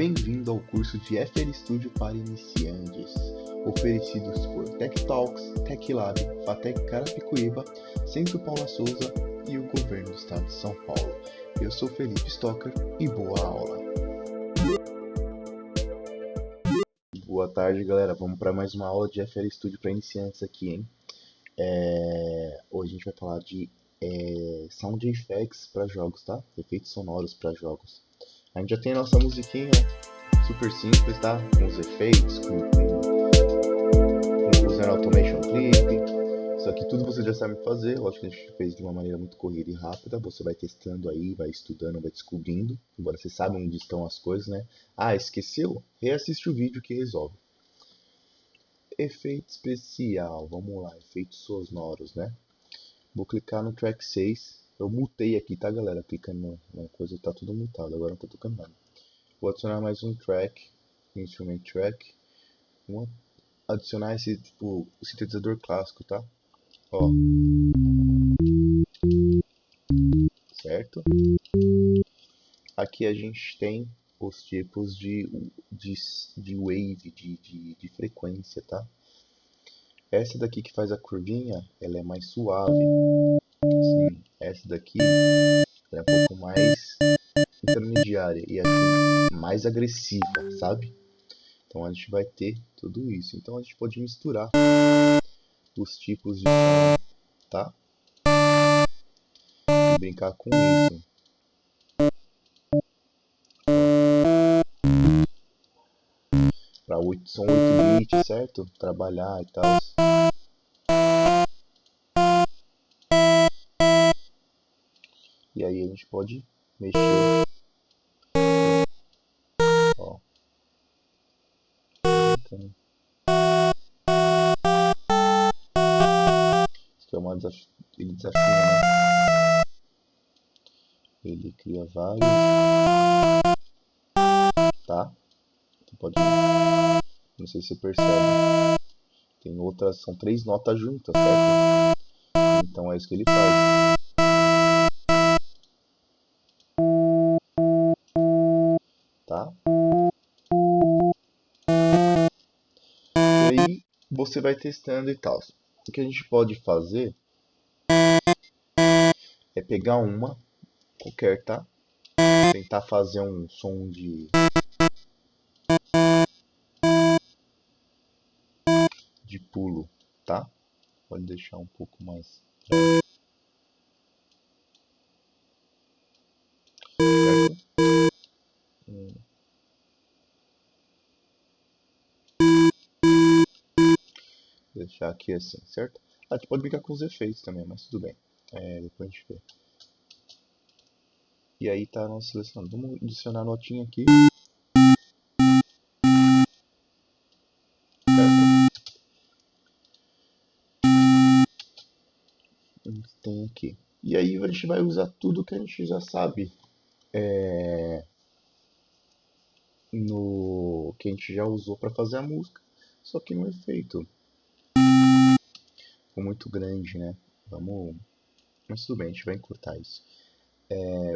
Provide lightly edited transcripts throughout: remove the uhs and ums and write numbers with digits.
Bem-vindo ao curso de FL Studio para iniciantes, oferecidos por Tech Talks, Tech Lab, Fatec Carapicuíba, Centro Paula Souza e o Governo do Estado de São Paulo. Eu sou Felipe Stocker e boa aula! Boa tarde, galera. Vamos para mais uma aula de FL Studio para iniciantes aqui, hein? Hoje a gente vai falar de Sound Effects para jogos, tá? Efeitos sonoros para jogos. A gente já tem a nossa musiquinha, super simples, tá? Com os efeitos, usando Automation Clip. Isso aqui tudo você já sabe fazer. Lógico que a gente fez de uma maneira muito corrida e rápida. Você vai testando aí, vai estudando, vai descobrindo. Agora você sabe onde estão as coisas, né? Ah, esqueceu? Reassiste o vídeo que resolve. Efeito especial, vamos lá, efeitos sonoros, né? Vou clicar no track 6. Eu mutei aqui, tá, galera? Clicando na coisa, tá tudo mutado, agora não tá tocando nada. Vou adicionar mais um track, instrument track. Vou adicionar esse, tipo, o sintetizador clássico, tá? Ó. Certo? Aqui a gente tem os tipos de wave, de frequência, tá? Essa daqui que faz a curvinha, ela é mais suave. Sim, essa daqui é um pouco mais intermediária e aqui mais agressiva, sabe? Então a gente vai ter tudo isso. Então a gente pode misturar os tipos de som, tá? E brincar com isso. Para som 8 bits, certo? Trabalhar e tal. E aí a gente pode mexer. Ó. Então, isso aqui é uma ele desafia, né? Ele cria vários, tá? Então pode, não sei se você percebe. Tem outras, são 3 notas juntas, certo? Então é isso que ele faz. Tá? E aí você vai testando e tal. O que a gente pode fazer é pegar uma qualquer, tá? Tentar fazer um som de pulo, tá? Pode deixar um pouco mais. Certo? Deixar aqui assim, certo? A gente pode brincar com os efeitos também, mas tudo bem. Depois a gente vê. E aí tá a nossa seleção. Vamos adicionar a notinha aqui. Tem aqui. E aí a gente vai usar tudo que a gente já sabe. Que a gente já usou para fazer a música. Só que no efeito. Ficou muito grande, né? Mas tudo bem, a gente vai encurtar isso.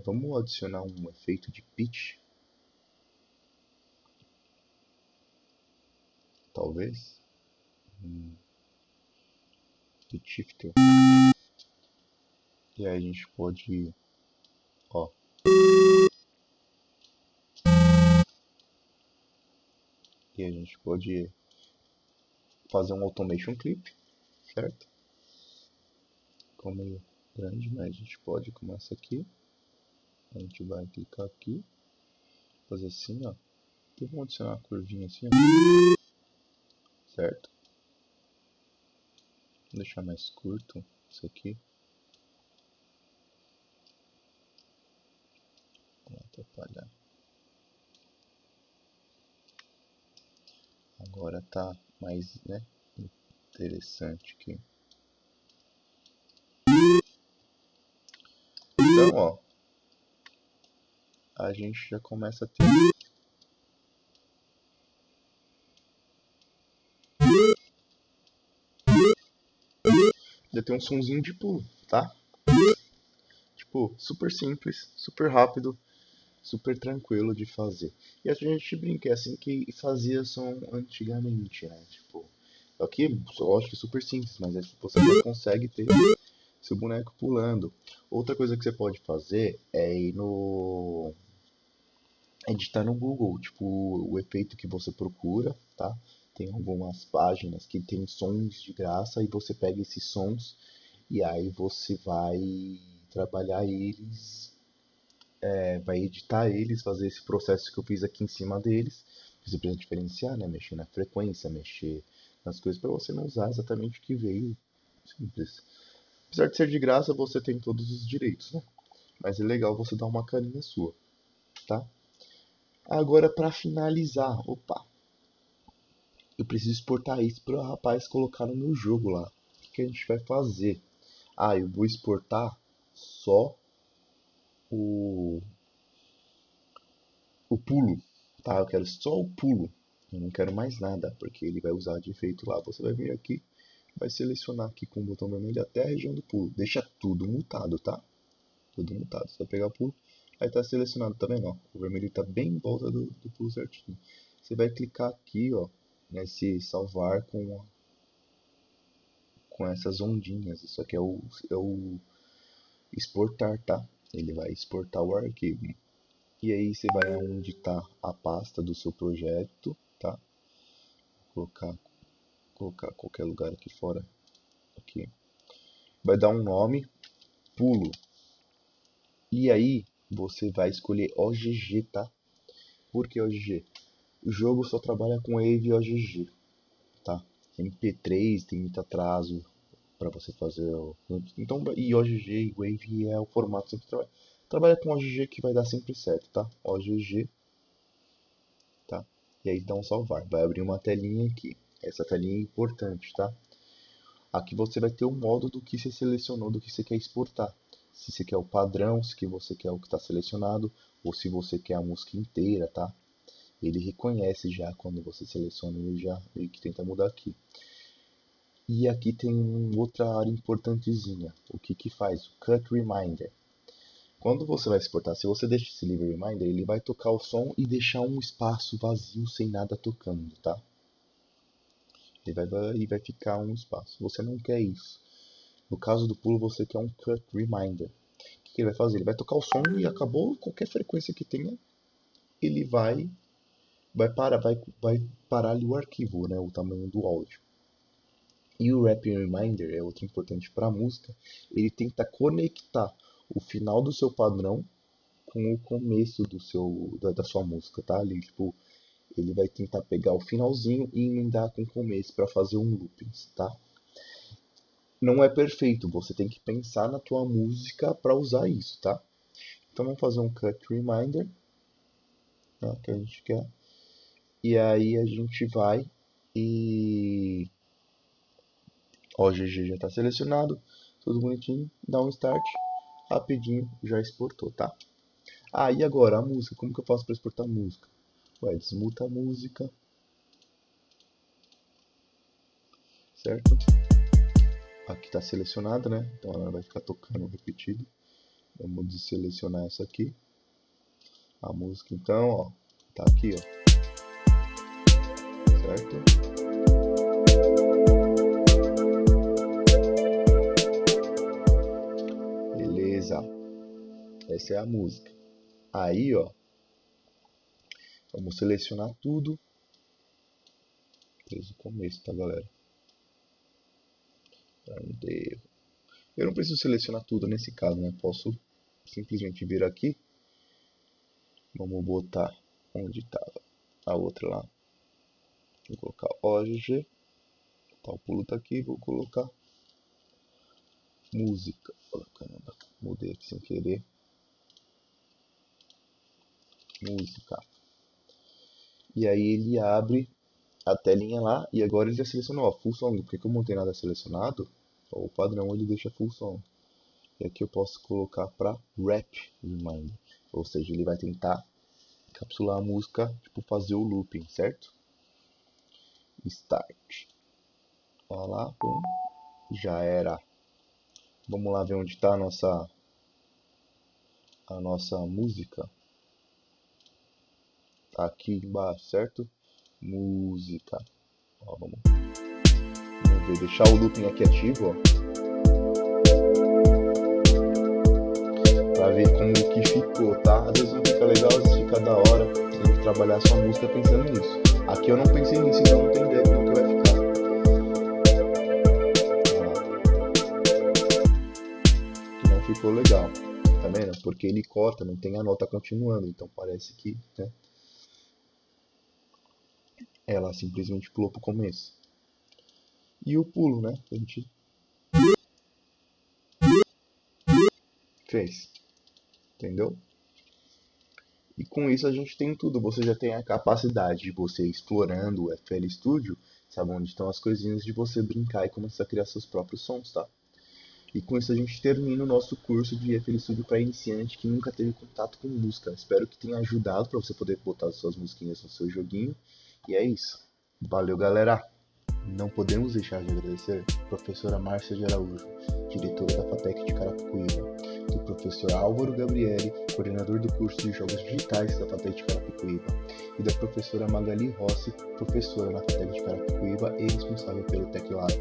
Vamos adicionar um efeito de pitch. Talvez. Pitch shifter. E aí a gente pode. Ó. E a gente pode fazer um automation clip, certo? Ficou meio grande, mas a gente pode começar aqui. A gente vai clicar aqui, fazer assim, ó. E vamos adicionar uma curvinha assim, ó. Certo? Vou deixar mais curto isso aqui. Vou atrapalhar. Agora tá mais, né, interessante aqui. Então, ó, a gente já começa a ter um sonzinho de pulo, tá? Tipo, super simples, super rápido. super tranquilo de fazer. E a gente brinca, é assim que fazia som antigamente, né? Tipo, aqui, lógico, é super simples, mas você já consegue ter seu boneco pulando. Outra coisa que você pode fazer é ir no editar no Google, tipo, o efeito que você procura, tá? Tem algumas páginas que tem sons de graça e você pega esses sons e aí você vai trabalhar eles, vai editar eles, fazer esse processo que eu fiz aqui em cima deles. Você precisa diferenciar, né? Mexer na frequência, mexer nas coisas para você não usar exatamente o que veio. Simples. Apesar de ser de graça, você tem todos os direitos, né? Mas é legal você dar uma carinha sua, tá? Agora para finalizar, opa, eu preciso exportar isso para o rapaz colocar no meu jogo lá. O que a gente vai fazer? Ah, eu vou exportar só o, o pulo, tá? Eu quero só o pulo. Eu não quero mais nada, porque ele vai usar de efeito lá. Você vai vir aqui, vai selecionar aqui com o botão vermelho até a região do pulo. Deixa tudo mutado, tá? Tudo mutado. Você vai pegar o pulo, aí tá selecionado, tá vendo? Ó, o vermelho tá bem em volta do pulo certinho. Você vai clicar aqui, ó, nesse salvar com essas ondinhas. Isso aqui é o exportar, tá? Ele vai exportar o arquivo. E aí você vai aonde está a pasta do seu projeto, tá? Colocar, colocar qualquer lugar aqui fora. Aqui. Vai dar um nome, pulo. E aí você vai escolher OGG, tá? Por que OGG? O jogo só trabalha com Wave e OGG, tá? MP3 tem muito atraso para você fazer então, e OGG e Wave é o formato que sempre trabalha. Trabalha com OGG que vai dar sempre certo, tá? OGG, tá? E aí dá um salvar. Vai abrir uma telinha aqui. Essa telinha é importante, tá? Aqui você vai ter o modo do que você selecionou, do que você quer exportar. Se você quer o padrão, se você quer o que está selecionado, ou se você quer a música inteira, tá? Ele reconhece já quando você seleciona, ele já meio que tenta mudar aqui. E aqui tem outra área importantezinha. O que que faz? O Cut Reminder. Quando você vai exportar, se você deixa esse Leave Reminder, ele vai tocar o som e deixar um espaço vazio sem nada tocando, tá? Ele vai ficar um espaço. Você não quer isso. No caso do pulo, você quer um Cut Reminder. O que ele vai fazer? Ele vai tocar o som e acabou qualquer frequência que tenha, ele vai parar ali o arquivo, né, o tamanho do áudio. E o Wrapping Reminder é outro importante para a música. Ele tenta conectar o final do seu padrão com o começo da sua música, tá? Ele vai tentar pegar o finalzinho e emendar com o começo para fazer um looping, tá? Não é perfeito, você tem que pensar na tua música para usar isso, tá? Então vamos fazer um cut reminder, tá? Que a gente quer. E aí a gente vai e ó, o GG já está selecionado, tudo bonitinho, dá um start, rapidinho, já exportou, tá? Ah, e agora a música, como que eu faço para exportar a música? Ué, desmuta a música, certo? Aqui está selecionada, né? Então ela vai ficar tocando repetido. Vamos desselecionar essa aqui. A música então, ó, tá aqui, ó, certo? Beleza, essa é a música. Aí, ó, vamos selecionar tudo desde o começo, tá, galera? Pra não ter erro. Eu não preciso selecionar tudo nesse caso, né? Posso simplesmente vir aqui. Vamos botar onde estava a outra lá. Vou colocar OGG. Tá, o pulo tá aqui. Vou colocar música. Oh, caramba, mudei aqui sem querer. Música. E aí ele abre a telinha lá. E agora ele já selecionou, ó, full song. Porque como não tem nada selecionado, ó, o padrão ele deixa full song. E aqui eu posso colocar para Wrap Reminder. Ou seja, ele vai tentar capsular a música, tipo fazer o looping, certo? Start. Olha lá, pum, já era. Vamos lá ver onde está a nossa música. aqui embaixo, certo? Música. Ó, vamos ver, deixar o looping aqui ativo, ó, pra ver como que ficou, tá? Às vezes não fica legal, às vezes fica da hora. Você tem que trabalhar a sua música pensando nisso. Aqui eu não pensei nisso, então não tem ideia como que vai ficar. Que não ficou legal, tá vendo? Porque ele corta, não tem a nota continuando, então parece que, né, ela simplesmente pulou pro começo. E o pulo, né? A gente fez, entendeu? E com isso a gente tem tudo. Você já tem a capacidade de você explorando o FL Studio, sabe onde estão as coisinhas de você brincar e começar a criar seus próprios sons, tá? E com isso a gente termina o nosso curso de FL Studio para iniciante que nunca teve contato com música. Espero que tenha ajudado para você poder botar as suas musiquinhas no seu joguinho. E é isso. Valeu, galera! Não podemos deixar de agradecer a professora Márcia de Araújo, diretora da FATEC de Carapicuíba, do professor Álvaro Gabriele, coordenador do curso de Jogos Digitais da FATEC de Carapicuíba, e da professora Magali Rossi, professora na FATEC de Carapicuíba e responsável pelo TecLab.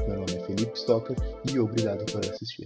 Meu nome é Felipe Stocker e obrigado por assistir.